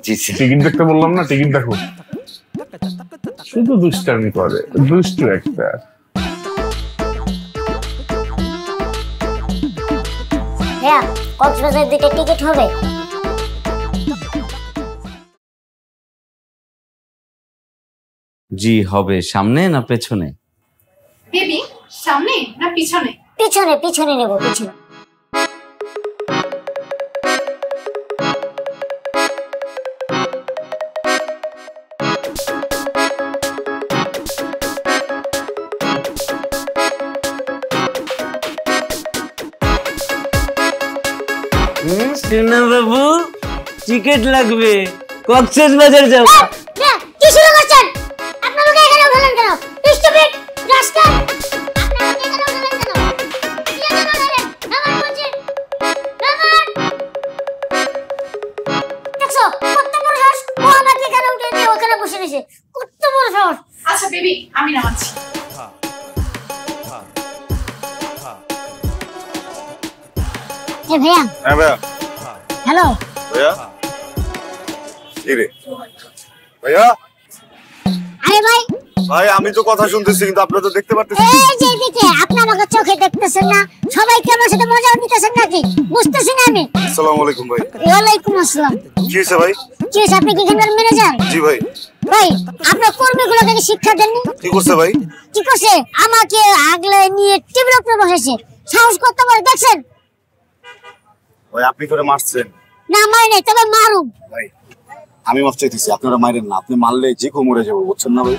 জি স্যার।
টিকিট দেখতে বললাম না, টিকিট দেখো। শুধু দুষ্টামি করে, দুষ্টু একটা।
হ্যাঁ, কক্সবাজার দিকে টিকিট হবে?
জি হবে। সামনে না পেছনে?
বেবি সামনে না পিছনে?
পিছনে, পিছনে নেব, পিছনে।
সিনা বাবু টিকিট লাগবে, কক্সবাজার যাব।
কি শুরু করছেন? আপনারা লোকে এখানে উঠালেন কেন? Stupid rascal! আপনারা লোকে এখানে উঠালেন কেন? কি আছে বলেন? নামান বলছি। নামান! দেখছো? কত বড় সাহস! ও আমাকে এখানে উঠে দিয়ে ওখানে বসে রয়েছে। কত বড় সাহস!
আচ্ছা বেবি আমি নামাচ্ছি।
এ ভাইয়া।
হ্যাঁ ভাইয়া।
হ্যালো।
ভাইয়া কি রে ভাইয়া?
আরে ভাই,
ভাই আমি তো কথা শুনতেছি কিন্তু আপনারা তো দেখতে পারতেছেন।
এই যে এদিকে আপনারা আমাকে চোখে দেখতেছেন না? সবাই কি আমার সাথে মজা নিতেছেন নাকি? বুঝতেছি না আমি।
আসসালামু আলাইকুম ভাই।
ওয়ালাইকুম আসসালাম।
কি হয়েছে ভাই?
কি হয়েছে? আপনি কি এখানকার ম্যানেজার?
জি ভাই।
ভাই আপনার কর্মীগুলোকে শিক্ষা দেননি?
কি করছে ভাই?
কি করছে? আমাকে আগলে নিয়ে টেবিলের উপরে বসেছে। সাহস করতে পারে দেখছেন?
ভাই আপনি করে মারছেন?
না মারি নাই, তবে মারুম।
ভাই আমি মাফ চাইতেছি, আপনারা মারেন না, আপনি মারলে যে কেউ মরে যাবো, বুঝছেন না ভাই?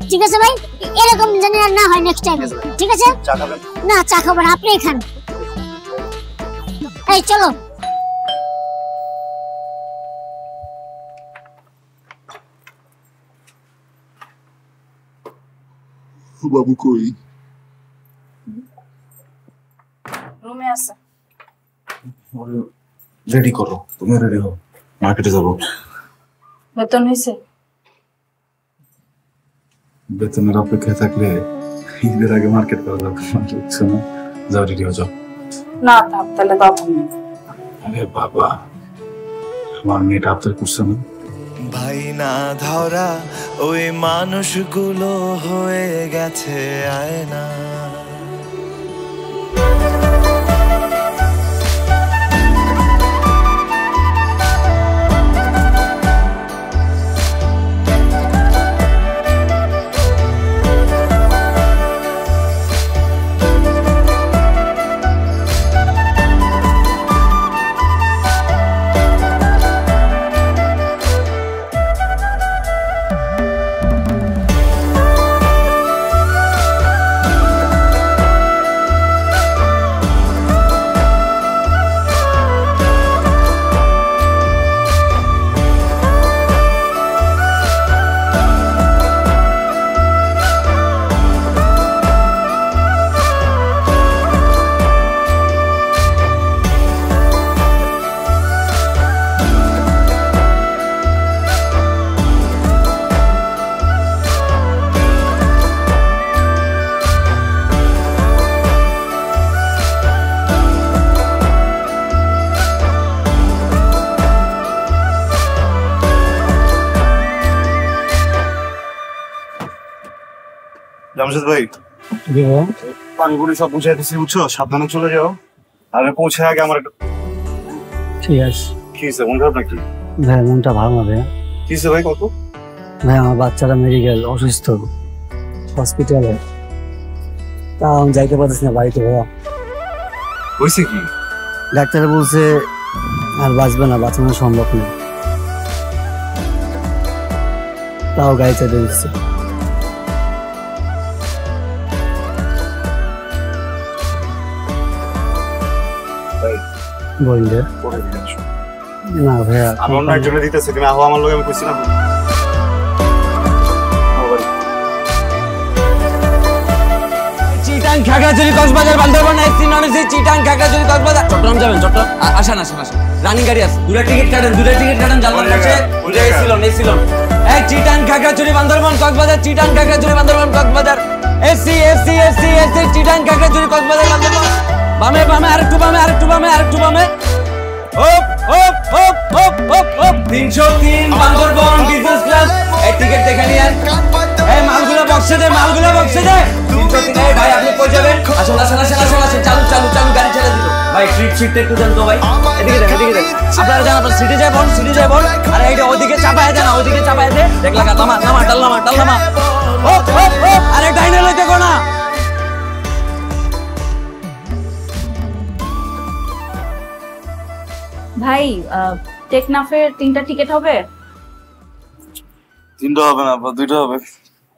ঠিক আছে ভাই, এরকম জানি আর না হয় নেক্সট টাইম। ঠিক আছে?
চা খাবেন?
না চা খাবো না, আপনিই খান। এই চলো।
বাবু কই?
রুমে আছে।
রেডি করো, তুমি রেডি হও, মার্কেটে যাবো।
বেতন হয়েছে?
বেতনের অপেক্ষায় থাকলে ঈদের আগে মার্কেট করা যাবে না। যাও, রেডি হয়ে যাও।
না তাহলে তখন।
আরে বাবা, আমার মেয়েটা আবদার করছে না।
ভাই না ধরা ওই মানুষগুলো হয়ে গেছে আয়না।
জামশেদ ভাই, পানিগুলি সব বুঝে দিচ্ছি, বুঝছো? সাবধানে চলে যাও, আর পৌঁছে আগে আমার একটা।
ঠিক আছে।
কি হয়েছে, মন খারাপ নাকি?
ভাই মনটা ভালো না ভাই।
কি হয়েছে ভাই? কত?
ভাই আমার বাচ্চারা মেডিকেল অসুস্থ, হসপিটালে, তা আমি যাইতে পারতেছি না বাড়িতে। ভাইয়া
হয়েছে কি?
ডাক্তার বলছে আর বাঁচবে না, বাঁচানো সম্ভব না, তাও গাড়ি চাইতে দিচ্ছে। বললে না ভাইয়া,
আমি অন্য একজনে দিতেছি, তুমি আহো আমার লোক। আমি কইছি না
Chittagong Khagrachari Cox's Bazar Bandarban AC non AC Chittagong Khagrachari Cox's Bazar Chattogram যাবেন। চট্টগ্রাম আসেন আসেন আসেন, রানিং গাড়ি আছে, দুটা টিকিট কাটেন জানলার কাছে। দুটা এসিলন এক Chittagong Khagrachari Bandarban Cox's Bazar, Chittagong Khagrachari Bandarban Cox's Bazar, AC AC AC AC Chittagong Khagrachari Cox's Bazar Bandarban. বামে বামে আরেকটু বামে। হোপ হোপ হোপ হোপ হোপ হোপ 303 বান্দরবান বিজনেস ক্লাস। এই টিকিট দেখে নিয়েন। এই মালগুলো বক্সে দে 303। এই ভাই আপনি কই যাবেন? আসেন চালু গাড়ি ছেড়ে দিল ভাই। ট্রিপ একটু দেন তো ভাই। এদিকে দেন। আপনারা যান, আপনারা সিটে যাবেন। আর এইটা ওইদিকে চাপায় দেন, দেখ লাগা নামা হোপ হোপ হোপ। আরে ডাইনে লইতে কো না।
ভাই টেকনাফের 3টা টিকিট হবে?
3টা হবে না, 2টা হবে।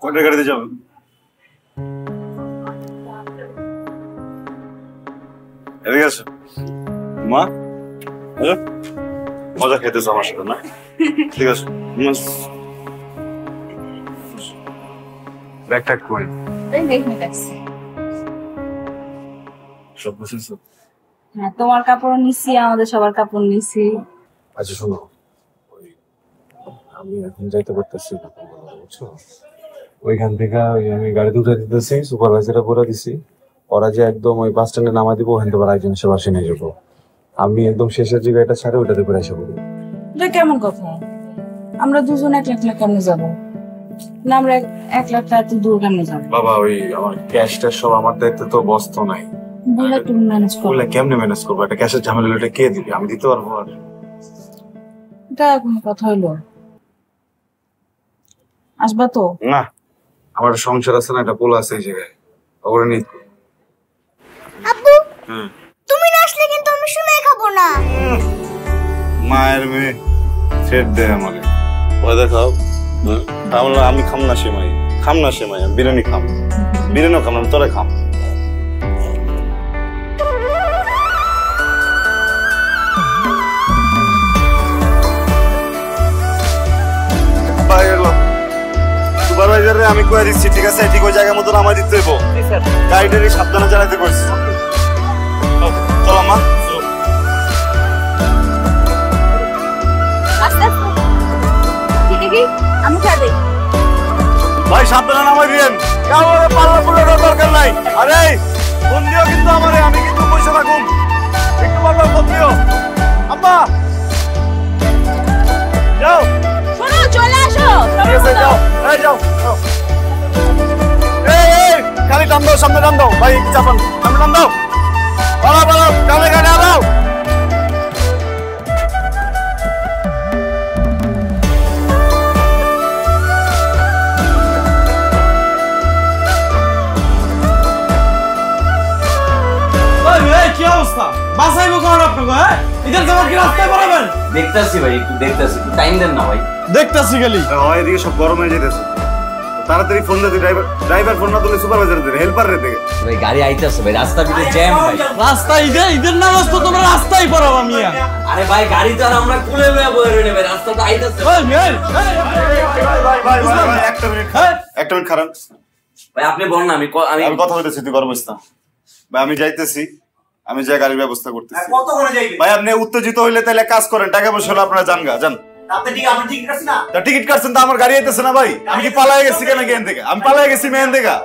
কয়টা গাড়িতে যাবেন? এদিকে আসো মা, মজা খেতেছো আমার সাথে না? ঠিক আছে, ব্যাগটা কই? সব বুঝেছো?
হ্যাঁ, তোমার কাপড় নিছি, আমাদের সবার কাপড় নিছি।
আচ্ছা শোনো, আমি এখন যাইতে পারতেছি না, বুঝছো? ওইখান থেকে আমি গাড়িতে উঠে দিতেছি, সুপারভাইজারটা বলে দিছি, ওরা যে একদম ওই বাস স্ট্যান্ডে নামাই দিব, ওখান থেকে একজন সে বাসে নিয়ে যাবো। আমি একদম শেষের যে গাড়িটা ছাড়ে ওইটাতে করে এসে বলি।
এটা কেমন কথা? আমরা দুজন 1 লাখ কেমনে যাবো? না আমরা 1 লাখ টাকা দূর কেমনে যাবো?
বাবা ওই আমার ক্যাশটা সব আমার দায়িত্বে, তো বস তো নাই।
বলে তুমি ম্যানেজ করো।
বলে কেমনে ম্যানেজ করবো? একটা ক্যাশের ঝামেলা হলে কে দিবে? আমি দিতে পারবো? আর
এটা কোনো কথা হইলো? আসবা তো?
না, আমার সংসার আছে না, একটা পোলা আছে এই জায়গায়, ওগুলো নিয়ে।
আব্বু তুমি না আসলে কিন্তু আমি শুনে খাবো না।
মায়ের মেয়ে ছেড় দে আমাকে। ওই দেখাও, আমি খাম না সেমাই, আমি বিরিয়ানি খাম, বিরিয়ানিও খাম না, তোরা খাম। সুপারভাইজারে আমি কয়ে দিচ্ছি, ঠিক আছে? ঠিক ওই জায়গার মতো নামাই দিতে হইব। গাড়িটারি সাবধানে চালাইতে কইছি। চলো মা। সাবধানে নামাই দিয়েন, কাউরে পাল্লা পুরানোর দরকার নাই। আরে ফোন দিও কিন্তু আমারে, আমি কিন্তু পয়সা রাখুন, একটু পাল্লা ফোন দিও। আব্বা যাও,
শোনো চলে আসো।
ঠিক আছে, যাও, এই যাও, যাও। এই খালি টান দাও, সামনে টান দাও ভাই, চাপান, সামনে টান দাও, বাড়াও বাড়াও, কানে কানে আলাও।
কি অবস্থা? বাসাইবো কোন আপনাকে? হ্যাঁ, এদের জন্য কি রাস্তায় পড়াবেন?
দেখতাছি ভাই, একটু দেখতাছি, টাইম দেন না ভাই।
দেখতাছি খালি হয়, এদিকে সব গরম হয়ে যেতেছে। তাড়াতাড়ি ফোন দে, ড্রাইভার ফোন না দিলে সুপারভাইজার দে, হেল্পার রে দে।
ভাই গাড়ি আইতাছে ভাই, রাস্তা ভিতরে জ্যাম ভাই।
রাস্তা ঈদের নামাজ তো তোমরা রাস্তায় পড়াবো মিয়া।
আরে ভাই গাড়ি তো আর আমরা কুলে লয়ে বয়ে রইনে ভাই, রাস্তাটা আইতাছে।
ভাই একটা মিনিট খারাপ
ভাই, আপনি বল না, আমি
কথা বলতেছি, তুই গরম হইস না ভাই। আমি যাইতেছি, আমি যা গাড়ির ব্যবস্থা করতেছি।
কতক্ষণে যাইবে
ভাই আপনি উত্তেজিত হইলে তাহলে কাজ করেন, টাকা পয়সা হলে আপনারা যান গা, যান।
আপনি টিকিট কাটছেন না?
টিকিট কাটছেন তো আমার গাড়ি আইতেছে না ভাই, আমি কি পালাই গেছি কেন এখান থেকে? আমি পালাই গেছি মেন থেকে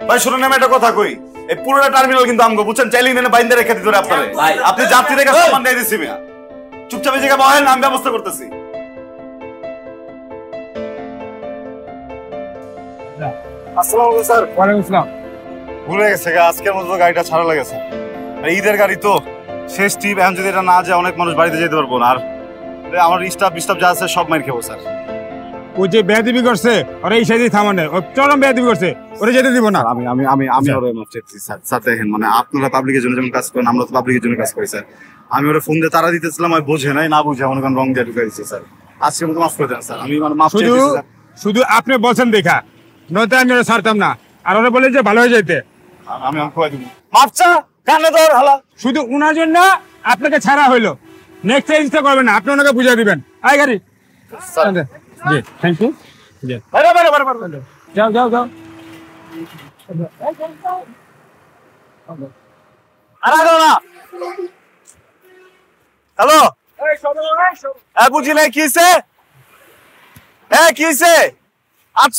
ভাই। শুনুন আমি একটা কথা কই, এই পুরোটা টার্মিনাল কিন্তু আমগো, বুঝছেন? চাইলেই নেনে বাইন্দা রেখে দিতে আপনারে। আপনি যাত্রীদের কাছে সম্মান দিয়ে দিছি মিয়া, চুপচাপ এই জায়গায় বহেন, আমি ব্যবস্থা করতেছি। আসসালামু আলাইকুম স্যার।
ওয়ালাইকুম আসসালাম।
ভুলে গেছে আজকের মতো গাড়িটা ছাড়া লাগেছে, ঈদের গাড়ি তো শেষ ট্রিপ, এখন যদি এটা না যায় অনেক মানুষ বাড়িতে যেতে পারবো না। আর আমার স্টাফ যা আছে সব মাইর খাবো স্যার।
ওই যে বেয়াদবি করছে ওরা এই সাইডে থামানে, ও চরম বেয়াদবি করছে, ওরা যেতে দিব না।
আমি ওরে মাফ চাইছি স্যার। স্যার দেখেন, মানে আপনারা পাবলিকের জন্য যেমন কাজ করেন, আমরা তো পাবলিকের জন্য কাজ করি স্যার। আমি ওরা ফোন দিয়ে তারা দিতেছিলাম, আমি বোঝে নাই, না বুঝে মনে করেন রং দিয়ে ঢুকে দিচ্ছি স্যার। আজকে মতো মাফ করে দেন স্যার, আমি মানে মাফ চাইছি স্যার।
শুধু আপনি বলছেন দেখা, নয়তো আমি ওরা ছাড়তাম না। আর ওরা বলে যে ভালো হয়ে যেতে,
আমি খুঁজে দিব। মাফ চা কানে ধর হালা,
শুধু উনার জন্য আপনাকে ছাড়া হইলো, নেক্সট টাইম ইচ্ছা করবেন না, আপনি ওনাকে বুঝিয়ে দিবেন। আয় গাড়ি জি, থ্যাংক ইউ। যাও যাও যাও।
হ্যালো, বুঝি নাই কি হয়েছে? কি হয়েছে? আজ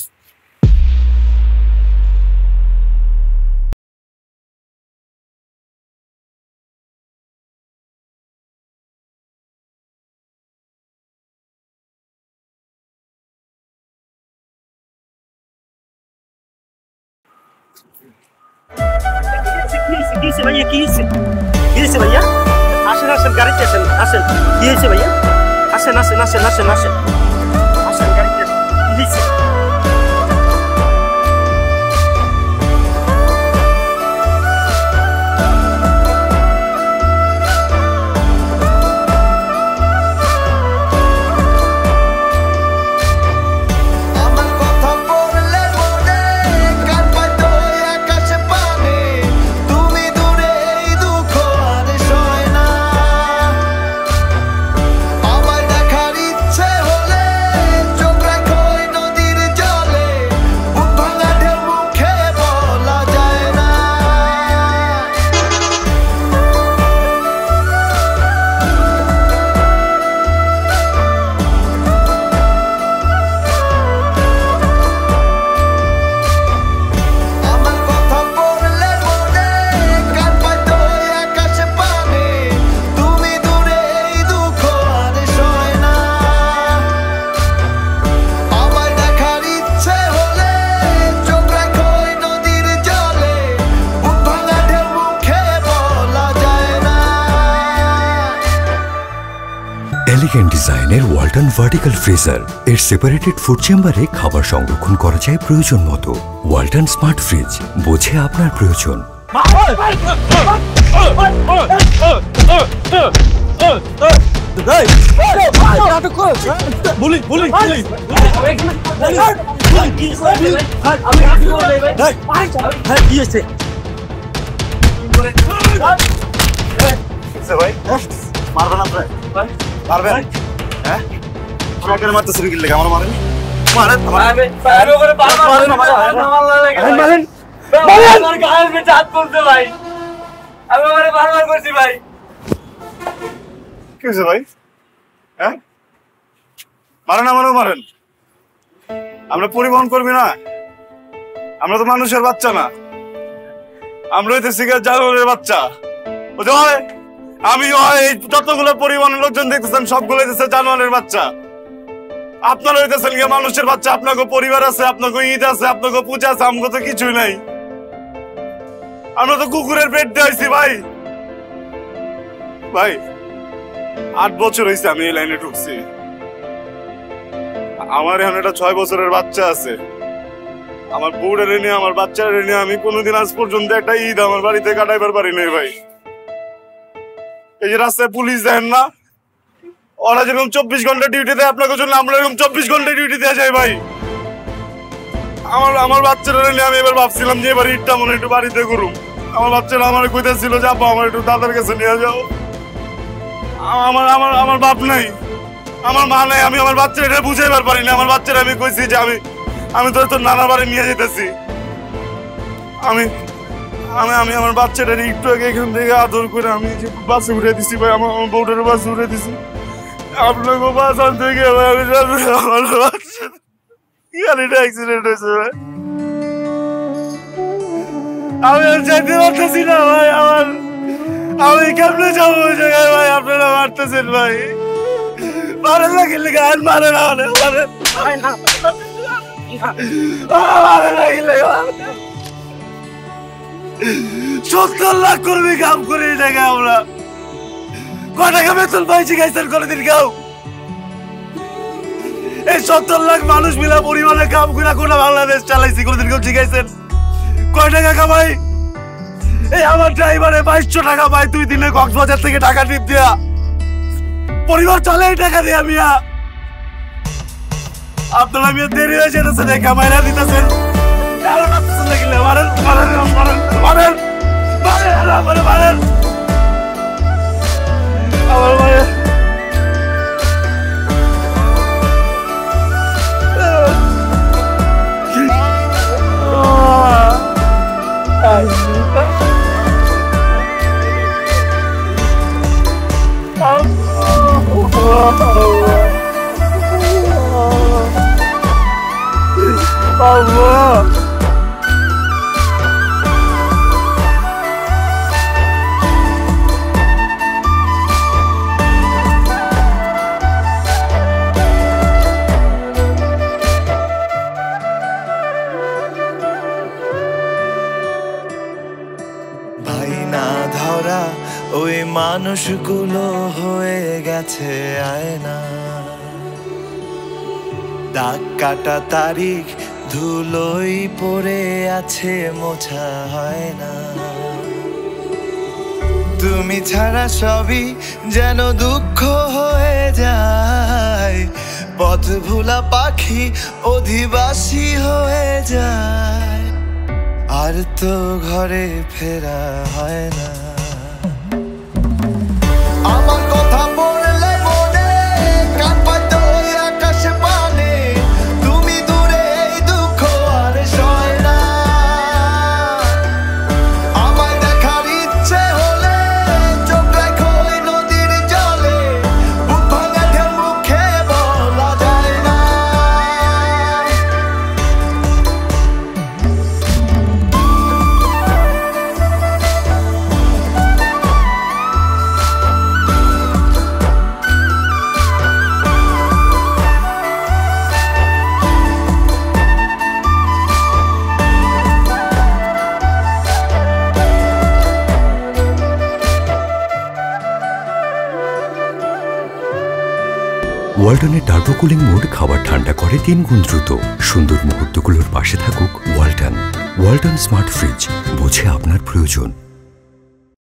ভাইয়া কি হয়েছে ভাইয়া? আসেন আসেন, গাড়িতে আসেন, আসেন। কি হয়েছে ভাইয়া? আসেন আসেন আসেন আসেন আসেন আসেন, গাড়িতে আসেন। কি হয়েছে?
এলিগেন্ট ডিজাইনের ওয়ালটন ভার্টিক্যাল ফ্রিজার, এর সেপারেটেড ফুড চেম্বারে খাবার সংরক্ষণ করা যায় প্রয়োজন মতো। ওয়ালটন স্মার্ট ফ্রিজ, বোঝে আপনার প্রয়োজন।
মারবেন আপনার? মারবেন? হ্যাঁ, আমাকে মারতেছেন কি লেগে? আমার মারেন, মারেন, মারেন, কি হয়েছে ভাই? হ্যাঁ, মারেন, আমারও মারেন। আমরা পরিবহন করবি না, আমরা তো মানুষের বাচ্চা না, আমরা হইতেছি জানোয়ারের বাচ্চা। আমি যতগুলো পরিবহনের লোকজন দেখতেছেন সবগুলো হইতেছে জানোয়ারের বাচ্চা। আপনারা হইতেছেন গিয়ে মানুষের বাচ্চা। আপনাকে পরিবার আছে, আপনাকে ঈদ আছে, আপনাকে পূজা আছে, আমাকে তো কিছুই নাই। আমরা তো কুকুরের পেট দিয়েছি ভাই। ভাই 8 বছর হয়েছে আমি এই লাইনে ঢুকছি। আমার এখন একটা 6 বছরের বাচ্চা আছে। আমার বউটা নিয়ে, আমার বাচ্চারা নিয়ে আমি কোনোদিন আজ পর্যন্ত একটা ঈদ আমার বাড়িতে কাটাইবার পারি নাই ভাই। এই যে রাস্তায় পুলিশ দেন না, ওরা যেরকম 24 ঘন্টা ডিউটি দেয় আপনাকে জন্য, আমরা এরকম 24 ঘন্টা ডিউটি দেওয়া যায় ভাই। আমার বাচ্চারা নিয়ে আমি এবার ভাবছিলাম যে এবার ঈদটা মনে একটু বাড়িতে করুম। আমার বাচ্চারা আমার কইতেছিল যে আব্বা আমার একটু দাদার কাছে নিয়ে যাও। আমার বাপ নাই, আমার মা নাই, আমি আমার বাচ্চারা এটা বুঝাইবার পারি না। আমার বাচ্চারা আমি কইছি যে আমি তোর নানা বাড়ি নিয়ে যেতেছি। আমি আমার বাচ্চাটার একটু আগে এখান থেকে আদর করে আমি বাসে উঠে দিছি ভাই। আমার বউটার বাসে উঠে দিছি। আপনাকে বাস আনতে গিয়ে আমার বাচ্চা গাড়িটা অ্যাক্সিডেন্ট হয়েছে ভাই। আমি আর যেতে পারতেছি না ভাই। আমি কেমনে যাবো ওই জায়গায় ভাই? আপনারা মারতেছেন ভাই। মারেন না গেলে গান মারে না, মারেন 70 লাখ কর্মী কাম করে এই জায়গায় আমরা কয় টাকা বেতন পাইছি গাইছেন কোনদিন কেউ? এই 70 লাখ মানুষ মিলা পরিমাণে কাম করে কোনা বাংলাদেশ চালাইছি কোনদিন কেউ জিজ্ঞাসেন কয় টাকা কামাই? এই আমার ড্রাইভারে 2200 টাকা পাই 2 দিনে কক্সবাজার থেকে টাকা টিপ দেয়া। পরিবার চলে এই টাকা দিয়ে মিয়া। আপনারা মিয়া দেরি হয়ে যেতেছে দেখা মাইরা দিতেছেন। মারেন মারেন মারেন মারেন মারেন মারেন আমার মায়ের Allah.
ভাই না ধরা ওই মানুষগুলো হয়ে গেছে আয়না, দাগ কাটা তারিখ ধুলোই পড়ে আছে, মোছা হয় না। তুমি ছাড়া সবই যেন দুঃখ হয়ে যায়, পথ ভোলা পাখি অধিবাসী হয়ে যায়, আর তো ঘরে ফেরা হয় না। আমার কথা পড়লে মনে কান পাতো আকাশে পানে, তুমি দূরে এই দুঃখ আর সয় না। আমায় দেখার ইচ্ছে হলে চোখ রাখো ওই নদীর জলে, বুক ভাঙা ঢেউ মুখে বলা যায় না।
ওয়ালটনের টার্বো কুলিং মোড খাবার ঠান্ডা করে 3 গুণ দ্রুত। সুন্দর মুহূর্তগুলোর পাশে থাকুক ওয়ালটন। ওয়ালটন স্মার্ট ফ্রিজ, বোঝে আপনার প্রয়োজন।